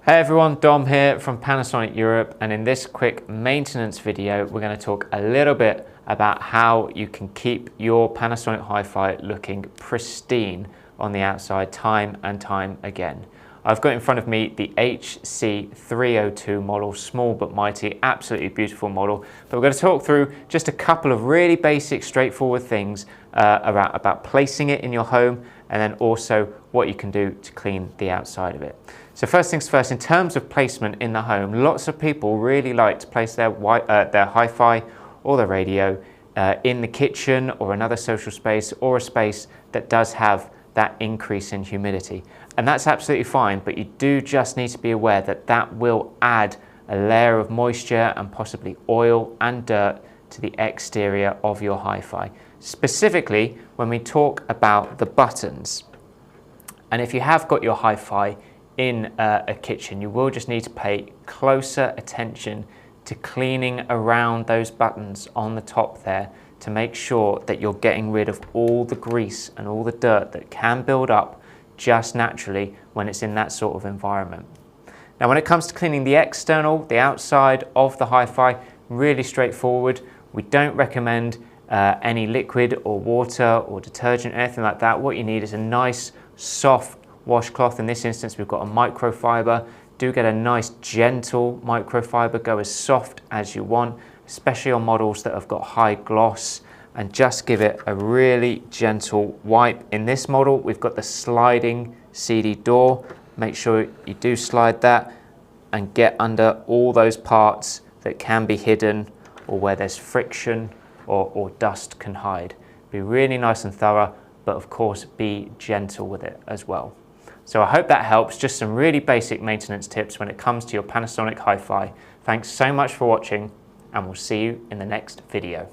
Hey everyone, Dom here from Panasonic Europe, and in this quick maintenance video we're going to talk a little bit about how you can keep your Panasonic Hi-Fi looking pristine on the outside time and time again. I've got in front of me the HC302 model, small but mighty, absolutely beautiful model, but we're going to talk through just a couple of really basic, straightforward things about placing it in your home, and then also what you can do to clean the outside of it. So first things first, in terms of placement in the home, lots of people really like to place their Hi-Fi or their radio in the kitchen or another social space, or a space that does have that increase in humidity. And that's absolutely fine, but you do just need to be aware that that will add a layer of moisture and possibly oil and dirt to the exterior of your Hi-Fi. Specifically, when we talk about the buttons. And if you have got your Hi-Fi in a kitchen, you will just need to pay closer attention to cleaning around those buttons on the top there to make sure that you're getting rid of all the grease and all the dirt that can build up just naturally when it's in that sort of environment. Now, when it comes to cleaning the external, the outside of the Hi-Fi, really straightforward. We don't recommend any liquid or water or detergent, anything like that. What you need is a nice soft washcloth. In this instance, we've got a microfiber. Do get a nice gentle microfiber, go as soft as you want, especially on models that have got high gloss, and just give it a really gentle wipe. In this model, we've got the sliding CD door. Make sure you do slide that and get under all those parts that can be hidden or where there's friction or dust can hide. Be really nice and thorough, but of course be gentle with it as well. So I hope that helps. Just some really basic maintenance tips when it comes to your Panasonic Hi-Fi. Thanks so much for watching, and we'll see you in the next video.